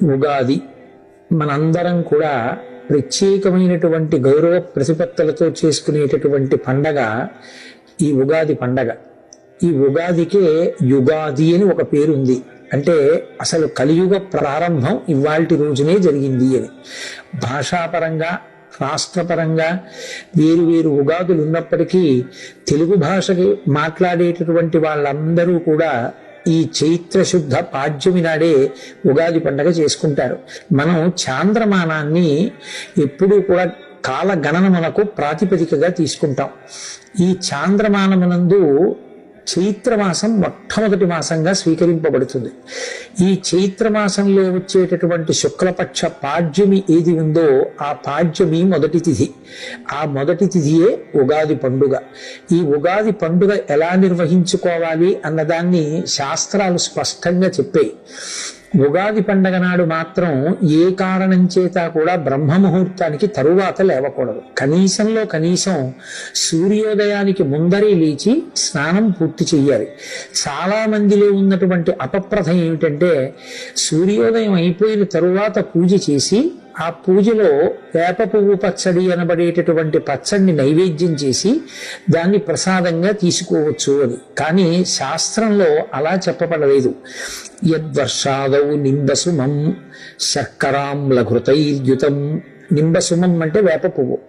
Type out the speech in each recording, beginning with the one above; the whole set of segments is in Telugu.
ఉగాది మనందరం కూడా ప్రత్యేకమైనటువంటి గౌరవ ప్రతిపత్తులతో చేసుకునేటటువంటి పండగ ఈ ఉగాది పండగ. ఈ ఉగాదికే యుగాది అని ఒక పేరుంది. అంటే అసలు కలియుగ ప్రారంభం ఇవాల్టి రోజునే జరిగింది అని. భాషాపరంగా రాష్ట్రపరంగా వేరు వేరు ఉగాదులు ఉన్నప్పటికీ తెలుగు భాషకి మాట్లాడేటటువంటి వాళ్ళందరూ కూడా ఈ చైత్ర శుద్ధ పాడ్యమి నాడే ఉగాది పండగ చేసుకుంటారు. మనం చాంద్రమానాన్ని ఎప్పుడూ కూడా కాల గణనమునకు ప్రాతిపదికగా తీసుకుంటాం. ఈ చాంద్రమానమునందు చైత్రమాసం మొట్టమొదటి మాసంగా స్వీకరింపబడుతుంది. ఈ చైత్రమాసంలో వచ్చేటటువంటి శుక్లపక్ష పాడ్యమి ఏది ఉందో ఆ పాడ్యమి మొదటి తిథి. ఆ మొదటి తిథియే ఉగాది పండుగ. ఈ ఉగాది పండుగ ఎలా నిర్వహించుకోవాలి అన్నదాన్ని శాస్త్రాలు స్పష్టంగా చెప్పాయి. ఉగాది పండగ నాడు మాత్రం ఏ కారణం చేత కూడా బ్రహ్మముహూర్తానికి తరువాత లేవకూడదు. కనీసంలో కనీసం సూర్యోదయానికి ముందరే లేచి స్నానం పూర్తి చెయ్యాలి. చాలా మందిలో ఉన్నటువంటి అపప్రథ ఏమిటంటే సూర్యోదయం అయిపోయిన తరువాత పూజ చేసి ఆ పూజలో వేప పువ్వు పచ్చడి అనబడేటటువంటి పచ్చడిని నైవేద్యం చేసి దాన్ని ప్రసాదంగా తీసుకోవచ్చు అని. కానీ శాస్త్రంలో అలా చెప్పబడలేదు. యద్వర్షాదౌ నింబసుమం శర్కరాంలఘృతైర్యుతం. నింబసుమం అంటే వేప పువ్వు.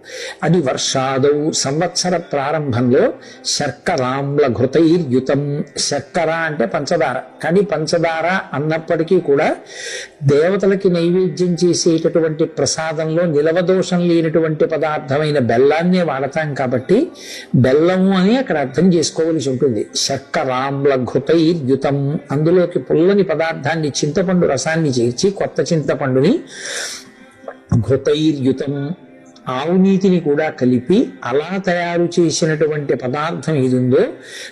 అది వర్షాదౌ సంవత్సర ప్రారంభంలో శర్కరాంల ఘృతైర్యుతం. శర్కర అంటే పంచదార. కానీ పంచదార అన్నప్పటికీ కూడా దేవతలకి నైవేద్యం చేసేటటువంటి ప్రసాదంలో నిలవదోషం లేనటువంటి పదార్థమైన బెల్లాన్నే వాడతాం కాబట్టి బెల్లము అని అక్కడ అర్థం చేసుకోవలసి ఉంటుంది. శర్కరాంల ఘృతైర్యుతం. అందులోకి పుల్లని పదార్థాన్ని చింతపండు రసాన్ని చేర్చి కొత్త చింతపండుని ఘృతైర్యుతం ఆవు నీతిని కూడా కలిపి అలా తయారు చేసినటువంటి పదార్థం ఏదుందో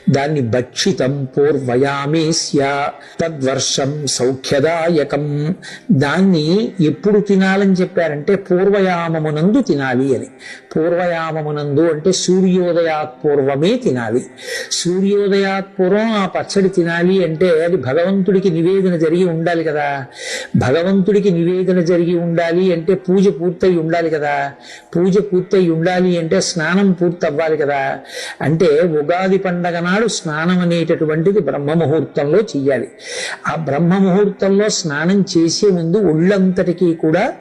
దాన్ని భక్షితం పూర్వయామేస్య తద్వర్షం సౌఖ్యదాయకం. దాన్ని ఎప్పుడు తినాలని చెప్పారంటే పూర్వయామమునందు తినాలి అని. పూర్వయామమునందు అంటే సూర్యోదయాత్ పూర్వమే తినాలి. సూర్యోదయాత్ పూర్వం ఆ పచ్చడి తినాలి అంటే అది భగవంతుడికి నివేదన జరిగి ఉండాలి కదా. భగవంతుడికి నివేదన జరిగి ఉండాలి అంటే పూజ పూర్తయి ఉండాలి కదా. పూజ పూర్తయి ఉండాలి అంటే స్నానం పూర్తి అవ్వాలి కదా. అంటే ఉగాది పండగ నాడు స్నానం అనేటటువంటిది బ్రహ్మముహూర్తంలో చెయ్యాలి. ఆ బ్రహ్మముహూర్తంలో స్నానం చేసే ముందు ఒళ్ళంతటికీ కూడా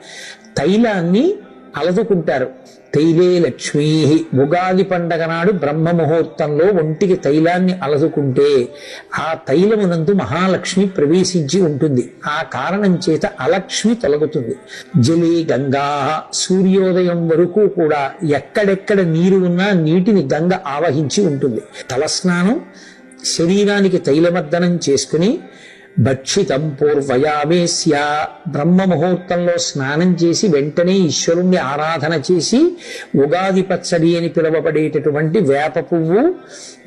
తైలాన్ని అలదుకుంటారు. తైలే లక్ష్మీ. ఉగాది పండగ నాడు బ్రహ్మముహూర్తంలో ఒంటికి తైలాన్ని అలదుకుంటే ఆ తైలమునందు మహాలక్ష్మి ప్రవేశించి ఉంటుంది. ఆ కారణం చేత అలక్ష్మి తొలగుతుంది. జలే గంగా. సూర్యోదయం వరకు కూడా ఎక్కడెక్కడ నీరు ఉన్నా నీటిని గంగ ఆవహించి ఉంటుంది. తలస్నానం శరీరానికి తైలమర్దనం చేసుకుని భక్షితం పూర్వయామేస్య. బ్రహ్మ ముహూర్తంలో స్నానం చేసి వెంటనే ఈశ్వరుణ్ణి ఆరాధన చేసి ఉగాది పచ్చడి అని పిలువబడేటటువంటి వేప పువ్వు,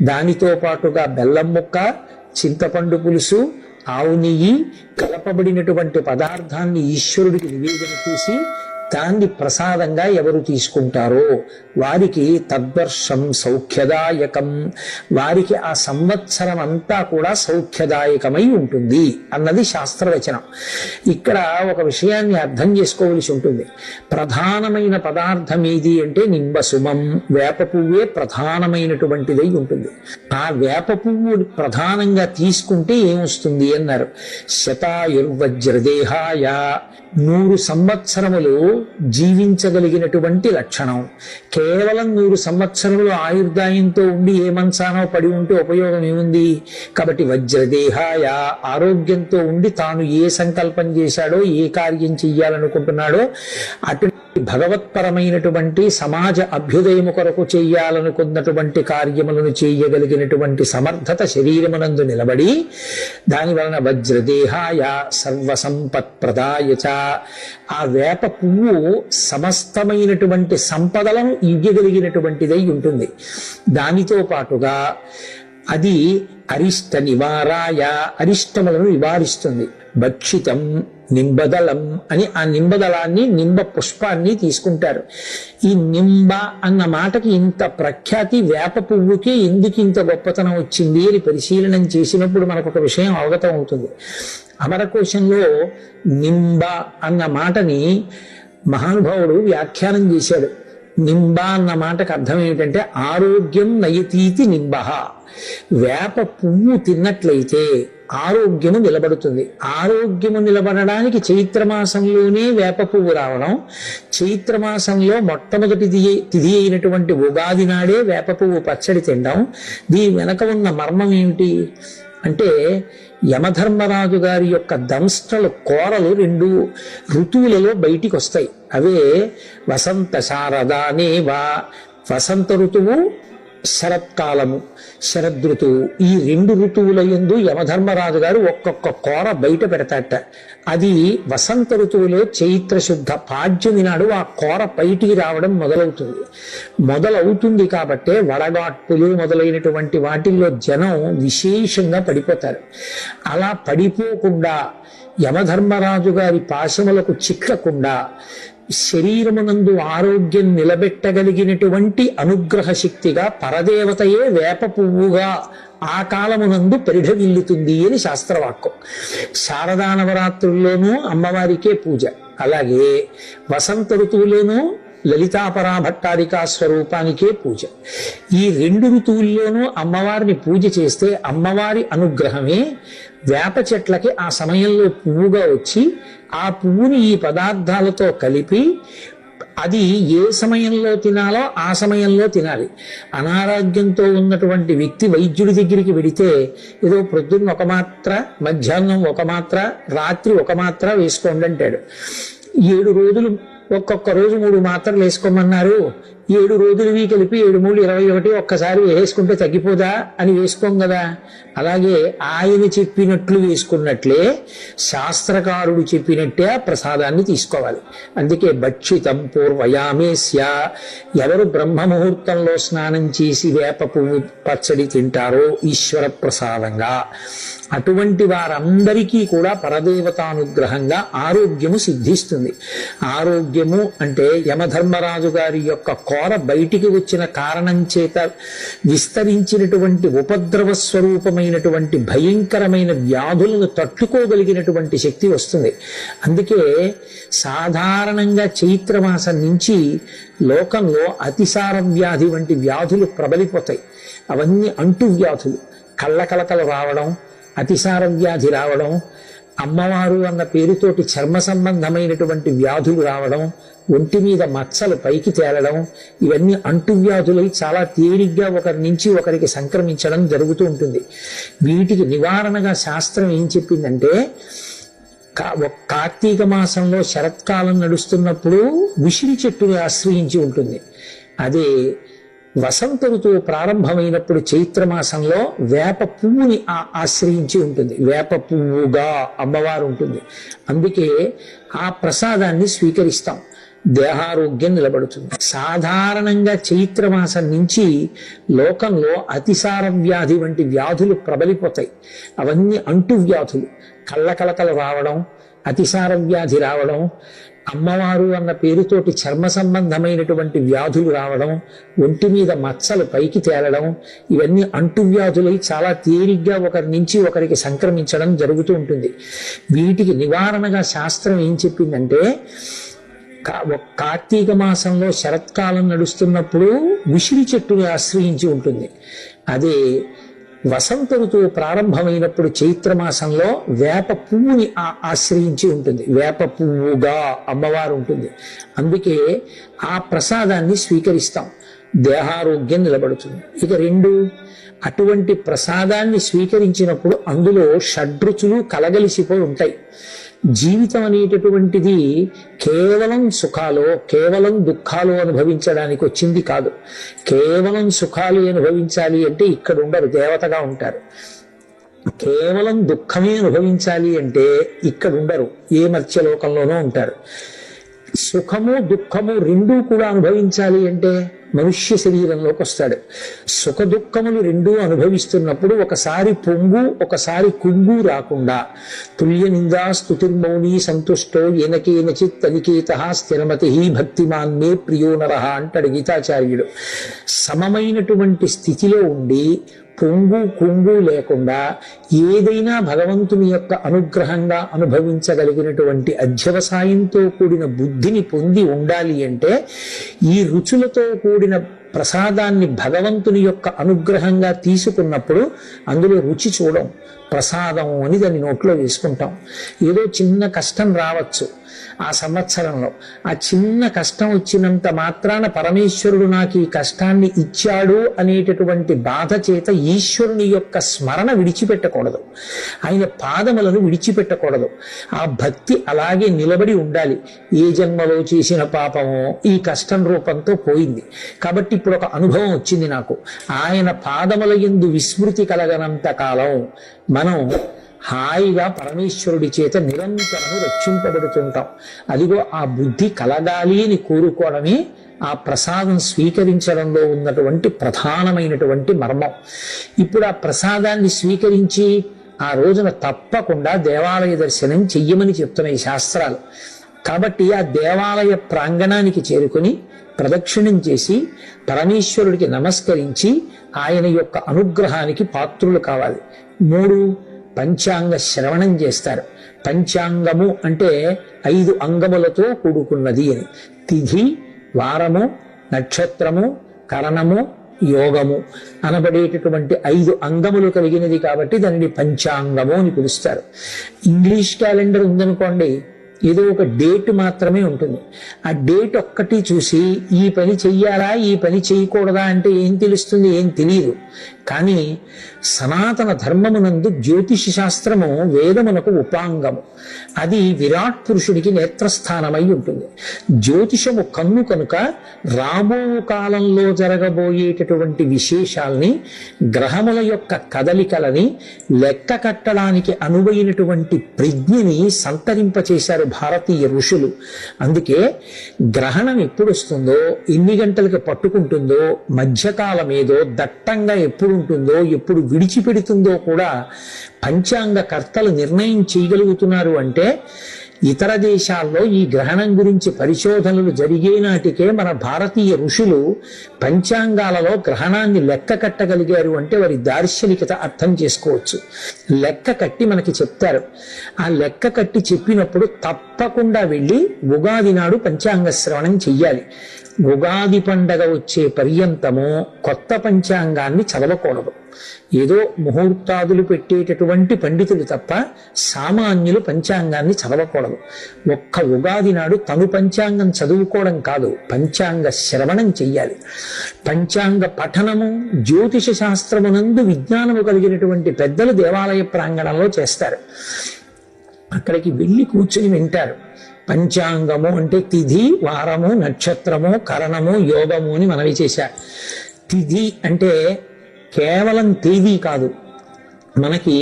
దానితో పాటుగా బెల్లం ముక్క, చింతపండు పులుసు, ఆవు నెయ్యి కలపబడినటువంటి పదార్థాన్ని ఈశ్వరుడికి నివేదన చేసి దాన్ని ప్రసాదంగా ఎవరు తీసుకుంటారో వారికి తద్వర్షం సౌఖ్యదాయకం. వారికి ఆ సంవత్సరం అంతా కూడా సౌఖ్యదాయకమై ఉంటుంది అన్నది శాస్త్రవచనం. ఇక్కడ ఒక విషయాన్ని అర్థం చేసుకోవలసి ఉంటుంది. ప్రధానమైన పదార్థం ఏది అంటే నింబసుమం. వేప పువ్వే ప్రధానమైనటువంటిదై ఉంటుంది. ఆ వేప పువ్వు ప్రధానంగా తీసుకుంటే ఏమొస్తుంది అన్నారు. శతాయుర్వజ్రదేహాయ. 100 సంవత్సరములు జీవించగలిగినటువంటి లక్షణం. కేవలం 100 సంవత్సరములు ఆయుర్దాయంతో ఉండి ఏ మంచానో పడి ఉంటే ఉపయోగం ఏముంది. కాబట్టి వజ్రదేహాయ. ఆరోగ్యంతో ఉండి తాను ఏ సంకల్పం చేశాడో ఏ కార్యం చెయ్యాలనుకుంటున్నాడో అటు భగవత్పరమైనటువంటి సమాజ అభ్యుదయము కొరకు చెయ్యాలనుకున్నటువంటి కార్యములను చేయగలిగినటువంటి సమర్థత శరీరమునందు నిలబడి దాని వలన వజ్రదేహాయ సర్వసంపత్ప్రదాయ చ. ఆ వేప పువ్వు సమస్తమైనటువంటి సంపదలను ఇవ్వగలిగినటువంటిదై ఉంటుంది. దానితో పాటుగా అది అరిష్ట నివారాయ. అరిష్టములను నివారిస్తుంది. భక్షితం నింబదళం అని ఆ నింబదళాన్ని నింబ పుష్పాన్ని తీసుకుంటారు. ఈ నింబ అన్న మాటకి ఇంత ప్రఖ్యాతి వేప పువ్వుకి ఎందుకు ఇంత గొప్పతనం వచ్చింది అని పరిశీలనం చేసినప్పుడు మనకు ఒక విషయం అవగతం అవుతుంది. అమరకోశంలో నింబ అన్న మాటని మహానుభావుడు వ్యాఖ్యానం చేశాడు. నింబ అన్న మాటకు అర్థం ఏమిటంటే ఆరోగ్యం నయతీతి నింబ. వేప పువ్వు తిన్నట్లయితే ఆరోగ్యము నిలబడుతుంది. ఆరోగ్యము నిలబడడానికి చైత్రమాసంలోనే వేప పువ్వు రావడం, చైత్రమాసంలో మొట్టమొదటి తిథి అయినటువంటి ఉగాది నాడే వేప పువ్వు పచ్చడి తినడం, దీని వెనక ఉన్న మర్మం ఏమిటి అంటే యమధర్మరాజు గారి యొక్క దంష్టలు కోరలు 2 ఋతువులలో బయటికి వస్తాయి. అవే వసంత శారదానేవా, వసంత ఋతువు, శరత్కాలము, శరదృతువు. ఈ 2 ఋతువుల యందు యమధర్మరాజు గారు ఒక్కొక్క కోర బయట పెడతాట. అది వసంత ఋతువులో చైత్ర శుద్ధ పాడ్యమి నాడు ఆ కోర బయటికి రావడం మొదలవుతుంది. కాబట్టే వడగాట్పులు మొదలైనటువంటి వాటిల్లో జనం విశేషంగా పడిపోతారు. అలా పడిపోకుండా యమధర్మరాజు గారి పాశములకు చిక్కకుండా శరీరమునందు ఆరోగ్యం నిలబెట్టగలిగినటువంటి అనుగ్రహ శక్తిగా పరదేవతయే వేప పువ్వుగా ఆ కాలమునందు పరిఢవిల్లుతుంది అని శాస్త్రవాక్యం. శారదా నవరాత్రుల్లోనూ అమ్మవారికే పూజ, అలాగే వసంత ఋతువులోనూ లలితాపరా భట్టారికా స్వరూపానికే పూజ. ఈ 2 ఋతువుల్లోనూ అమ్మవారిని పూజ చేస్తే అమ్మవారి అనుగ్రహమే వేప చెట్లకి ఆ సమయంలో పువ్వుగా వచ్చి ఆ పువ్వుని ఈ పదార్థాలతో కలిపి అది ఏ సమయంలో తినాలో ఆ సమయంలో తినాలి. అనారోగ్యంతో ఉన్నటువంటి వ్యక్తి వైద్యుడి దగ్గరికి వెడితే ఏదో ప్రొద్దున్న 1 మాత్ర, మధ్యాహ్నం 1 మాత్ర, రాత్రి 1 మాత్ర వేసుకోండి అంటాడు. 7 రోజులు ఒక్కొక్క రోజు 3 మాత్రలు వేసుకోమన్నారు. 7 రోజులవి కలిపి 7 3 21 ఒక్కసారి వేసుకుంటే తగ్గిపోదా అని వేసుకోం కదా. అలాగే ఆయన చెప్పినట్లు వేసుకున్నట్లే శాస్త్రకారుడు చెప్పినట్టే ఆ ప్రసాదాన్ని తీసుకోవాలి. అందుకే భక్షితం పూర్వయామేస్య, ఎవరు బ్రహ్మ ముహూర్తంలో స్నానం చేసి వేప పువ్వు పచ్చడి తింటారో ఈశ్వర ప్రసాదంగా, అటువంటి వారందరికీ కూడా పరదేవతానుగ్రహంగా ఆరోగ్యము సిద్ధిస్తుంది. ఆరోగ్యము అంటే యమధర్మరాజు గారి యొక్క కోర బయటికి వచ్చిన కారణం చేత విస్తరించినటువంటి ఉపద్రవ స్వరూపమైనటువంటి భయంకరమైన వ్యాధులను తట్టుకోగలిగినటువంటి శక్తి వస్తుంది. అందుకే సాధారణంగా చైత్రమాసం నుంచి లోకంలో అతిసార వ్యాధి వంటి వ్యాధులు ప్రబలిపోతాయి. అవన్నీ అంటువ్యాధులు, కళ్ళకలకలు రావడం, అతిసార వ్యాధి రావడం, అమ్మవారు అన్న పేరుతోటి చర్మ సంబంధమైనటువంటి వ్యాధులు రావడం, ఒంటి మీద మచ్చలు పైకి తేలడం, ఇవన్నీ అంటువ్యాధులై చాలా తేలిగ్గా ఒకరి నుంచి ఒకరికి సంక్రమించడం జరుగుతూ ఉంటుంది. వీటికి నివారణగా శాస్త్రం ఏం చెప్పిందంటే, కార్తీక మాసంలో శరత్కాలం నడుస్తున్నప్పుడు ఉసిరి చెట్టుని ఆశ్రయించి ఉంటుంది. అదే వసంత ఋతువు ప్రారంభమైనప్పుడు చైత్రమాసంలో వేప పువ్వుని ఆశ్రయించి ఉంటుంది. వేప పువ్వుగా అమ్మవారు ఉంటుంది. అందుకే ఆ ప్రసాదాన్ని స్వీకరిస్తాం. దేహారోగ్యం నిలబడుతుంది. సాధారణంగా చైత్రమాసం నుంచి లోకంలో అతిసార వ్యాధి వంటి వ్యాధులు ప్రబలిపోతాయి. అవన్నీ అంటువ్యాధులు, కళ్ళకలకలు రావడం, అతిసార వ్యాధి రావడం, అమ్మవారు అన్న పేరుతోటి చర్మ సంబంధమైనటువంటి వ్యాధులు రావడం, ఒంటి మీద మచ్చలు పైకి తేలడం, ఇవన్నీ అంటువ్యాధులై చాలా తేలిగ్గా ఒకరి నుంచి ఒకరికి సంక్రమించడం జరుగుతూ ఉంటుంది. వీటికి నివారణగా శాస్త్రం ఏం చెప్పిందంటే, కార్తీక మాసంలో శరత్కాలం నడుస్తున్నప్పుడు ఉసిరి చెట్టుని ఆశ్రయించి ఉంటుంది. అదే వసంత ఋతువు ప్రారంభమైనప్పుడు చైత్రమాసంలో వేప పువ్వుని ఆశ్రయించి ఉంటుంది. వేప పువ్వుగా అమ్మవారు ఉంటుంది. అందుకే ఆ ప్రసాదాన్ని స్వీకరిస్తాం. దేహారోగ్యం నిలబడుతుంది. ఇక 2, అటువంటి ప్రసాదాన్ని స్వీకరించినప్పుడు అందులో షడ్రుచులు కలగలిసిపోయి ఉంటాయి. జీవితం అనేటటువంటిది కేవలం సుఖాలు, కేవలం దుఃఖాలు అనుభవించడానికి వచ్చింది కాదు. కేవలం సుఖాలు అనుభవించాలి అంటే ఇక్కడ ఉండరు, దేవతగా ఉంటారు. కేవలం దుఃఖమే అనుభవించాలి అంటే ఇక్కడ ఉండరు, ఏ మత్స్యలోకంలోనూ ఉంటారు. సుఖము దుఃఖము రెండూ కూడా అనుభవించాలి అంటే మనుష్య శరీరంలోకి వస్తాడు. సుఖ దుఃఖములు రెండూ అనుభవిస్తున్నప్పుడు ఒకసారి పొంగు ఒకసారి కుంగు రాకుండా తుల్య నిందా స్తుతిర్మౌని సంతుష్టో ఏనకేనచిత్ తనికేత స్థిరమతి భక్తిమాన్ మే ప్రియో నరః అంటాడు గీతాచార్యుడు. సమమైనటువంటి స్థితిలో ఉండి పొంగు కుంగు లేకుండా ఏదైనా భగవంతుని యొక్క అనుగ్రహంగా అనుభవించగలిగినటువంటి అధ్యవసాయంతో కూడిన బుద్ధిని పొంది ఉండాలి అంటే ఈ రుచులతో కూడిన ప్రసాదాన్ని భగవంతుని యొక్క అనుగ్రహంగా తీసుకున్నప్పుడు అందులో రుచి చూడం, ప్రసాదం అని దాన్ని నోట్లో వేసుకుంటాం. ఏదో చిన్న కష్టం రావచ్చు ఆ సంవత్సరంలో, ఆ చిన్న కష్టం వచ్చినంత మాత్రాన పరమేశ్వరుడు నాకు ఈ కష్టాన్ని ఇచ్చాడు అనేటటువంటి బాధ చేత ఈశ్వరుని యొక్క స్మరణ విడిచిపెట్టకూడదు, ఆయన పాదములను విడిచిపెట్టకూడదు. ఆ భక్తి అలాగే నిలబడి ఉండాలి. ఏ జన్మలో చేసిన పాపమో ఈ కష్టం రూపంతో పోయింది కాబట్టి ఇప్పుడు ఒక అనుభవం వచ్చింది నాకు, ఆయన పాదముల యందు విస్మృతి కలగనంత కాలం మనం హాయిగా పరమేశ్వరుడి చేత నిరంతరము రక్షింపబడుతుంటాం. అదిగో ఆ బుద్ధి కలగాలి అని కోరుకోవడమే ఆ ప్రసాదం స్వీకరించడంలో ఉన్నటువంటి ప్రధానమైనటువంటి మర్మం. ఇప్పుడు ఆ ప్రసాదాన్ని స్వీకరించి ఆ రోజున తప్పకుండా దేవాలయ దర్శనం చెయ్యమని చెప్తున్నాయి శాస్త్రాలు. కాబట్టి ఆ దేవాలయ ప్రాంగణానికి చేరుకుని ప్రదక్షిణం చేసి పరమేశ్వరుడికి నమస్కరించి ఆయన యొక్క అనుగ్రహానికి పాత్రులు కావాలి. 3 పంచాంగ శ్రవణం చేస్తారు. పంచాంగము అంటే 5 అంగములతో కూడుకున్నది అని. తిథి, వారము, నక్షత్రము, కరణము, యోగము అనబడేటటువంటి 5 అంగములు కలిగినది కాబట్టి దానిని పంచాంగము అని పిలుస్తారు. ఇంగ్లీష్ క్యాలెండర్ ఉందనుకోండి, ఏదో ఒక డేట్ మాత్రమే ఉంటుంది. ఆ డేట్ ఒక్కటి చూసి ఈ పని చెయ్యాలా ఈ పని చేయకూడదా అంటే ఏం తెలుస్తుంది? ఏం తెలియదు. కానీ సనాతన ధర్మమునందు జ్యోతిష శాస్త్రము వేదమునకు ఉపాంగము. అది విరాట్ పురుషుడికి నేత్రస్థానమై ఉంటుంది. జ్యోతిషము కన్ను కనుక రాబో కాలంలో జరగబోయేటటువంటి విశేషాల్ని, గ్రహముల యొక్క కదలికలని లెక్క కట్టడానికి అనువైనటువంటి ప్రజ్ఞని సంతరింపచేశారు భారతీయ ఋషులు. అందుకే గ్రహణం ఎప్పుడు వస్తుందో, ఎన్ని గంటలకు పట్టుకుంటుందో, మధ్యకాలం ఏదో, దట్టంగా ఎప్పుడు ఉంటుందో, ఎప్పుడు విడిచిపెడుతుందో కూడా పంచాంగ కర్తలు నిర్ణయం చేయగలుగుతున్నారు. అంటే ఇతర దేశాల్లో ఈ గ్రహణం గురించి పరిశోధనలు జరిగే నాటికే మన భారతీయ ఋషులు పంచాంగాలలో గ్రహణాన్ని లెక్క కట్టగలిగారు అంటే వారి దార్శనికత అర్థం చేసుకోవచ్చు. లెక్క కట్టి మనకి చెప్తారు. ఆ లెక్క కట్టి చెప్పినప్పుడు తప్పకుండా వెళ్ళి ఉగాది నాడు పంచాంగ శ్రవణం చెయ్యాలి. ఉగాది పండగ వచ్చే పర్యంతము కొత్త పంచాంగాన్ని చదవకూడదు. ఏదో ముహూర్తాదులు పెట్టేటటువంటి పండితులు తప్ప సామాన్యులు పంచాంగాన్ని చదవకూడదు. ఒక్క ఉగాది నాడు తను పంచాంగం చదువుకోవడం కాదు, పంచాంగ శ్రవణం చెయ్యాలి. పంచాంగ పఠనము జ్యోతిష శాస్త్రమునందు విజ్ఞానము కలిగినటువంటి పెద్దలు దేవాలయ ప్రాంగణంలో చేస్తారు. అక్కడికి వెళ్ళి కూర్చొని వింటారు. పంచాంగము అంటే తిథి, వారము, నక్షత్రము, కరణము, యోగము అని మనవి చేశారు. తిథి అంటే కేవలం తేదీ కాదు. మనకి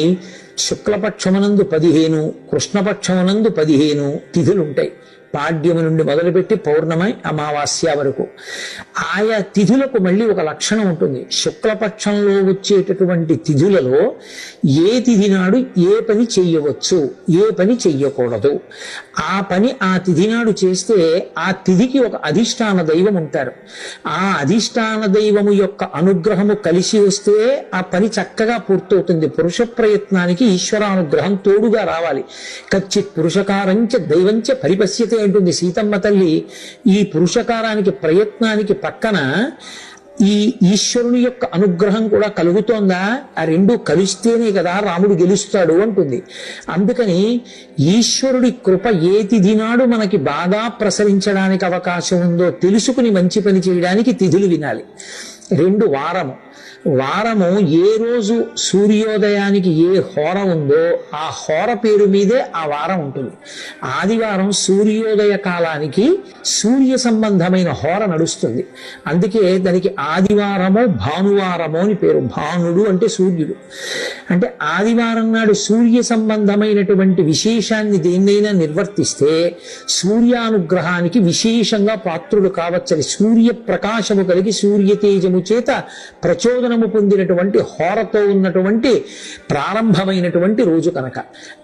శుక్లపక్షమునందు 15, కృష్ణపక్షమునందు 15 తిథులుంటాయి. పాడ్యము నుండి మొదలుపెట్టి పౌర్ణమి, అమావాస్య వరకు. ఆయా తిథులకు మళ్ళీ ఒక లక్షణం ఉంటుంది. శుక్లపక్షంలో వచ్చేటటువంటి తిథులలో ఏ తిథి నాడు ఏ పని చెయ్యవచ్చు, ఏ పని చెయ్యకూడదు, ఆ పని ఆ తిథి నాడు చేస్తే ఆ తిథికి ఒక అధిష్టాన దైవం ఉంటారు. ఆ అధిష్టాన దైవము యొక్క అనుగ్రహము కలిసి వస్తే ఆ పని చక్కగా పూర్తవుతుంది. పురుష ప్రయత్నానికి ఈశ్వరానుగ్రహం తోడుగా రావాలి. కచ్చిత్ పురుషకారంచ దైవంచ పరిపశ్యతే అంటుంది సీతమ్మ తల్లి. ఈ పురుషకారానికి ప్రయత్నానికి పక్కన ఈ ఈశ్వరుని యొక్క అనుగ్రహం కూడా కలుగుతోందా? ఆ రెండు కలిస్తేనే కదా రాముడు గెలుస్తాడు అంటుంది. అందుకని ఈశ్వరుడి కృప ఏ తిథి నాడు మనకి బాగా ప్రసరించడానికి అవకాశం ఉందో తెలుసుకుని మంచి పని చేయడానికి తిథులు వినాలి. 2 వారము. వారము ఏ రోజు సూర్యోదయానికి ఏ హోర ఉందో ఆ హోర పేరు మీదే ఆ వారం ఉంటుంది. ఆదివారం సూర్యోదయ కాలానికి సూర్య సంబంధమైన హోర నడుస్తుంది. అందుకే దానికి ఆదివారమో భానువారమో అని పేరు. భానుడు అంటే సూర్యుడు. అంటే ఆదివారం నాడు సూర్య సంబంధమైనటువంటి విశేషాన్ని దేన్నైనా నిర్వర్తిస్తే సూర్యానుగ్రహానికి విశేషంగా పాత్రుడు కావచ్చని, సూర్య ప్రకాశము కలిగి సూర్య తేజము చేత ప్రచోదనము పొందినటువంటి హోరతో ఉన్నటువంటి ప్రారంభమైనటువంటి రోజు కనుక.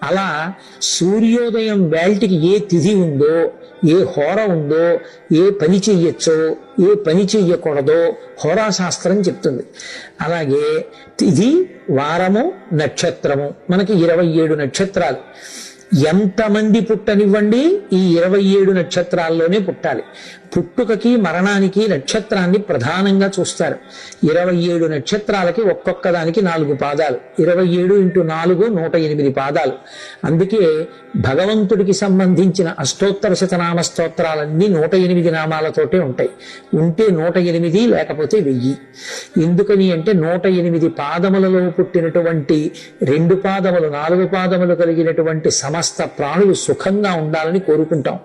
అలా సూర్యోదయం వేల్టికి ఏ తిథి ఉందో, ఏ హోర ఉందో, ఏ పని చెయ్యొచ్చో ఏ పని చెయ్యకూడదో హోరాశాస్త్రం చెప్తుంది. అలాగే తిథి, వారము, నక్షత్రము, మనకి 27 నక్షత్రాలు. ఎంతమంది పుట్టనివ్వండి ఈ 27 నక్షత్రాల్లోనే పుట్టాలి. పుట్టుకకి మరణానికి నక్షత్రాన్ని ప్రధానంగా చూస్తారు. 27 నక్షత్రాలకి ఒక్కొక్క దానికి 4 పాదాలు. 27 × 4 108 పాదాలు. అందుకే భగవంతుడికి సంబంధించిన అష్టోత్తర శతనామ స్తోత్రాలన్నీ 108 నామాలతోటే ఉంటాయి. ఉంటే 108, లేకపోతే 1000. ఎందుకని అంటే 108 పాదములలో పుట్టినటువంటి 2 పాదములు 4 పాదములు కలిగినటువంటి సమస్త ప్రాణులు సుఖంగా ఉండాలని కోరుకుంటాం.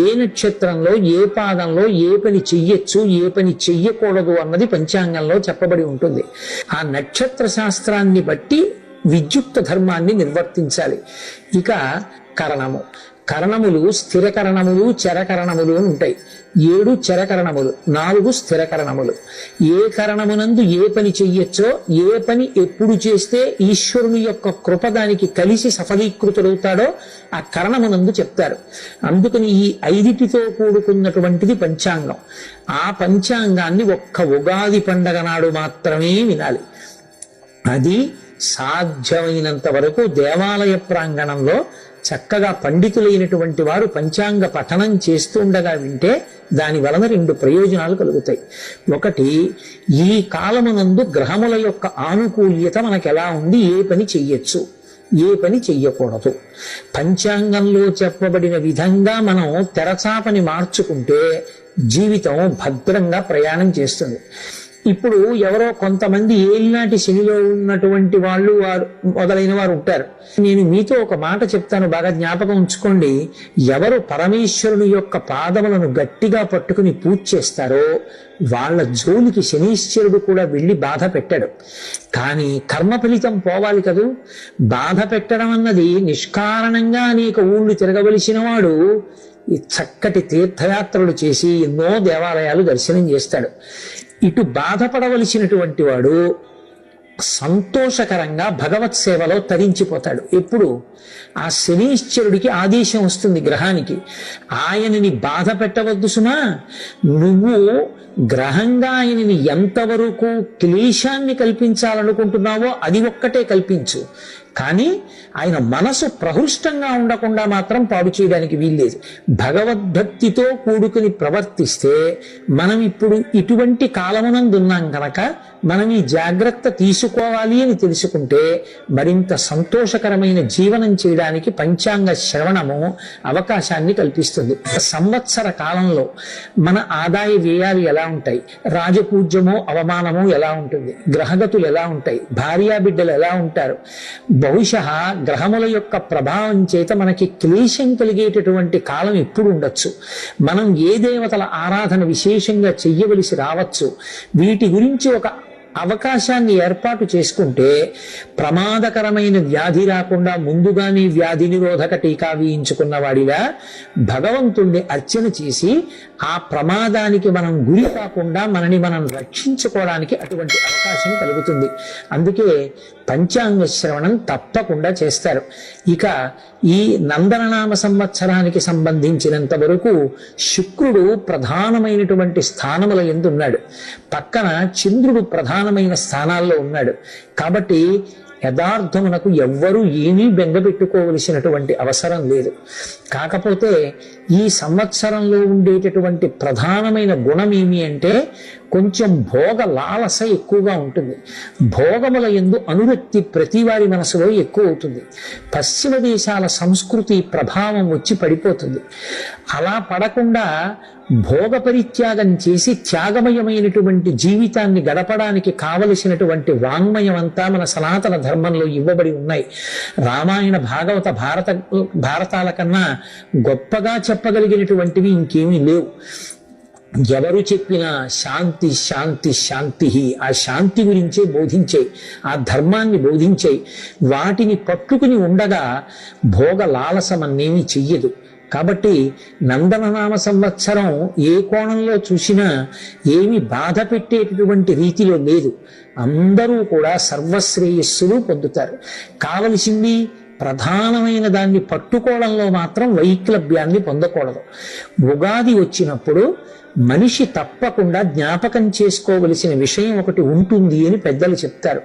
ఏ నక్షత్రంలో ఏ పాదంలో ఏ పని చెయ్యొచ్చు ఏ పని చెయ్యకూడదు అన్నది పంచాంగంలో చెప్పబడి ఉంటుంది. ఆ నక్షత్ర శాస్త్రాన్ని బట్టి విద్యుక్త ధర్మాన్ని నిర్వర్తించాలి. ఇక కరణము. కరణములు స్థిరకరణములు చరకరణములు అని ఉంటాయి. 7 చరకరణములు, 4 స్థిరకరణములు. ఏ కరణమునందు ఏ పని చెయ్యొచ్చో, ఏ పని ఎప్పుడు చేస్తే ఈశ్వరుని యొక్క కృప దానికి కలిసి సఫలీకృతుడవుతాడో ఆ కరణమునందు చెప్తారు. అందుకని ఈ 5టితో కూడుకున్నటువంటిది పంచాంగం. ఆ పంచాంగాన్ని ఒక్క ఉగాది పండగ నాడు మాత్రమే వినాలి. అది సాధ్యమైనంత వరకు దేవాలయ ప్రాంగణంలో చక్కగా పండితులైనటువంటి వారు పంచాంగ పఠనం చేస్తుండగా వింటే దాని వలన 2 ప్రయోజనాలు కలుగుతాయి. ఒకటి, ఈ కాలమునందు గ్రహముల యొక్క ఆనుకూల్యత మనకు ఎలా ఉంది, ఏ పని చెయ్యొచ్చు ఏ పని చెయ్యకూడదు. పంచాంగంలో చెప్పబడిన విధంగా మనం తెరచాపని మార్చుకుంటే జీవితం భద్రంగా ప్రయాణం చేస్తుంది. ఇప్పుడు ఎవరో కొంతమంది ఏలినాటి శనిలో ఉన్నటువంటి వాళ్ళు మొదలైన వారు ఉంటారు. నేను మీతో ఒక మాట చెప్తాను, బాగా జ్ఞాపకం ఉంచుకోండి. ఎవరు పరమేశ్వరుని యొక్క పాదములను గట్టిగా పట్టుకుని పూజ చేస్తారో వాళ్ళ జోలికి శనీశ్వరుడు కూడా వెళ్ళి బాధ పెట్టాడు. కానీ కర్మ ఫలితం పోవాలి కదూ. బాధ పెట్టడం అన్నది నిష్కారణంగా అనేక ఊళ్ళు తిరగవలసిన వాడు ఈ చక్కటి తీర్థయాత్రలు చేసి ఎన్నో దేవాలయాలు దర్శనం చేస్తాడు. ఇటు బాధపడవలసినటువంటి వాడు సంతోషకరంగా భగవత్ సేవలో తరించిపోతాడు. ఎప్పుడు ఆ శనీశ్వరుడికి ఆదేశం వస్తుంది గ్రహానికి, ఆయనని బాధ పెట్టవద్దు సుమా, నువ్వు గ్రహంగా ఆయనని ఎంతవరకు క్లేశాన్ని కల్పించాలనుకుంటున్నావో అది ఒక్కటే కల్పించు, కానీ ఆయన మనసు ప్రహృష్టంగా ఉండకుండా మాత్రం పాడు చేయడానికి వీల్లేదు. భగవద్భక్తితో కూడుకుని ప్రవర్తిస్తే మనం ఇప్పుడు ఇటువంటి కాలమునందున్నాం కనుక మనం ఈ జాగ్రత్త తీసుకోవాలి అని తెలుసుకుంటే మరింత సంతోషకరమైన జీవనం చేయడానికి పంచాంగ శ్రవణము అవకాశాన్ని కల్పిస్తుంది. సంవత్సర కాలంలో మన ఆదాయ వ్యయాలు ఎలా ఉంటాయి, రాజపూజ్యము అవమానము ఎలా ఉంటుంది, గ్రహగతులు ఎలా ఉంటాయి, భార్యాబిడ్డలు ఎలా ఉంటారు, బహుశః గ్రహముల యొక్క ప్రభావం చేత మనకి క్లేశం కలిగేటటువంటి కాలం ఎప్పుడు ఉండొచ్చు, మనం ఏ దేవతల ఆరాధన విశేషంగా చెయ్యవలసి రావచ్చు, వీటి గురించి ఒక అవకాశాన్ని ఏర్పాటు చేసుకుంటే ప్రమాదకరమైన వ్యాధి రాకుండా ముందుగానే వ్యాధి నిరోధక టీకా వేయించుకున్న వాడిగా భగవంతుణ్ణి అర్చన చేసి ఆ ప్రమాదానికి మనం గురి కాకుండా మనని మనం రక్షించుకోవడానికి అటువంటి అవకాశం కలుగుతుంది. అందుకే పంచాంగ శ్రవణం తప్పకుండా చేస్తారు. ఇక ఈ నందననామ సంవత్సరానికి సంబంధించినంత వరకు శుక్రుడు ప్రధానమైనటువంటి స్థానముల యందు ఉన్నాడు, పక్కన చంద్రుడు ప్రధానమైన స్థానాల్లో ఉన్నాడు. కాబట్టి యథార్థమునకు ఎవ్వరూ ఏమీ బెంగపెట్టుకోవలసినటువంటి అవసరం లేదు. కాకపోతే ఈ సంవత్సరంలో ఉండేటటువంటి ప్రధానమైన గుణం ఏమి అంటే కొంచెం భోగ లాలస ఎక్కువగా ఉంటుంది. భోగముల యందు అనురక్తి ప్రతి వారి మనసులో ఎక్కువ అవుతుంది. పశ్చిమ దేశాల సంస్కృతి ప్రభావం వచ్చి పడిపోతుంది. అలా పడకుండా భోగ పరిత్యాగం చేసి త్యాగమయమైనటువంటి జీవితాన్ని గడపడానికి కావలసినటువంటి వాంగ్మయం అంతా మన సనాతన ధర్మంలో ఇవ్వబడి ఉన్నాయి. రామాయణ భాగవత భారతాల కన్నా గొప్పగా చెప్పగలిగినటువంటివి ఇంకేమీ లేవు. ఎవరు చెప్పినా శాంతి శాంతి శాంతి, ఆ శాంతి గురించే బోధించాయి, ఆ ధర్మాన్ని బోధించాయి. వాటిని పట్టుకుని ఉండగా భోగ లాలసమన్నేమీ చెయ్యదు. కాబట్టి నందననామ సంవత్సరం ఏ కోణంలో చూసినా ఏమి బాధ పెట్టేటటువంటి రీతిలో లేదు. అందరూ కూడా సర్వశ్రేయస్సులు పొందుతారు. కావలసింది ప్రధానమైన దాన్ని పట్టుకోవడంలో మాత్రం వైక్లభ్యాన్ని పొందకూడదు. ఉగాది వచ్చినప్పుడు మనిషి తప్పకుండా జ్ఞాపకం చేసుకోవలసిన విషయం ఒకటి ఉంటుంది అని పెద్దలు చెప్తారు.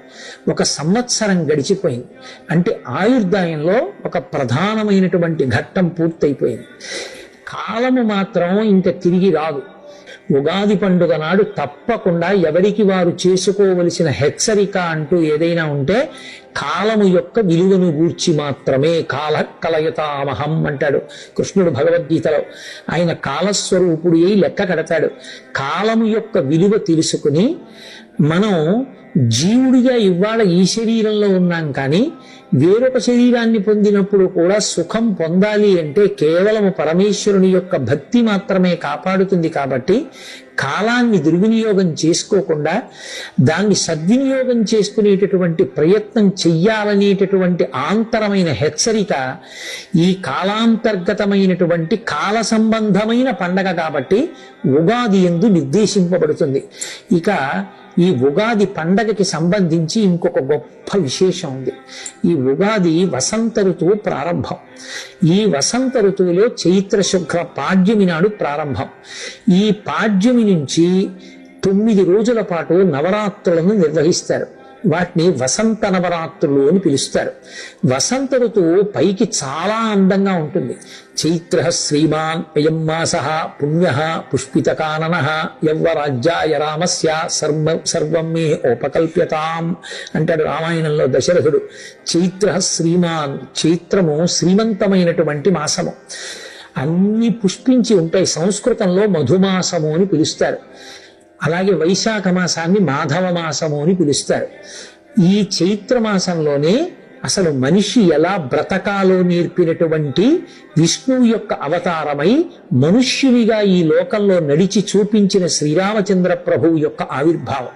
ఒక సంవత్సరం గడిచిపోయింది అంటే ఆయుర్దాయంలో ఒక ప్రధానమైనటువంటి ఘట్టం పూర్తయిపోయింది. కాలము మాత్రం ఇంకా తిరిగి రాదు. ఉగాది పండుగ నాడు తప్పకుండా ఎవరికి వారు చేసుకోవలసిన హెచ్చరిక అంటూ ఏదైనా ఉంటే కాలము యొక్క విలువను గూర్చి మాత్రమే. కాల కలయతామహం అంటాడు కృష్ణుడు భగవద్గీతలో. ఆయన కాలస్వరూపుడు అయి లెక్క కడతాడు. కాలము యొక్క విలువ తెలుసుకుని మనం జీవుడిగా ఇవాళ ఈ శరీరంలో ఉన్నాం, కానీ వేరొక శరీరాన్ని పొందినప్పుడు కూడా సుఖం పొందాలి అంటే కేవలం పరమేశ్వరుని యొక్క భక్తి మాత్రమే కాపాడుతుంది. కాబట్టి కాలాన్ని దుర్వినియోగం చేసుకోకుండా దాన్ని సద్వినియోగం చేసుకునేటటువంటి ప్రయత్నం చెయ్యాలనేటటువంటి ఆంతరమైన హెచ్చరిక ఈ కాలాంతర్గతమైనటువంటి కాల సంబంధమైన పండగ కాబట్టి ఉగాది యందు నిర్దేశింపబడుతుంది. ఇక ఈ ఉగాది పండగకి సంబంధించి ఇంకొక గొప్ప విశేషం ఉంది. ఈ ఉగాది వసంత ఋతువు ప్రారంభం. ఈ వసంత ఋతువులో చైత్ర శుక్ల పాడ్యమి నాడు ప్రారంభం. ఈ పాడ్యమి నుంచి 9 రోజుల పాటు నవరాత్రులను నిర్వహిస్తారు. వాటిని వసంత నవరాత్రులు అని పిలుస్తారు. వసంత ఋతువు పైకి చాలా అందంగా ఉంటుంది. చైత్ర శ్రీమాన్ అయం మాస పుణ్య పుష్పితకానన యవ్వరాజ్యాయ రామస్య సర్వం మే ఉపకల్ప్యతాం అంటాడు రామాయణంలో దశరథుడు. చైత్ర శ్రీమాన్, చైత్రము శ్రీమంతమైనటువంటి మాసము. అన్ని పుష్పించి ఉంటాయి. సంస్కృతంలో మధుమాసము అని పిలుస్తారు. అలాగే వైశాఖ మాసాన్ని మాధవ మాసము అని పిలుస్తారు. ఈ చైత్ర మాసంలోనే అసలు మనిషి ఎలా బ్రతకాలో నేర్పినటువంటి విష్ణువు యొక్క అవతారమై మనుష్యునిగా ఈ లోకంలో నడిచి చూపించిన శ్రీరామచంద్ర ప్రభువు యొక్క ఆవిర్భావం.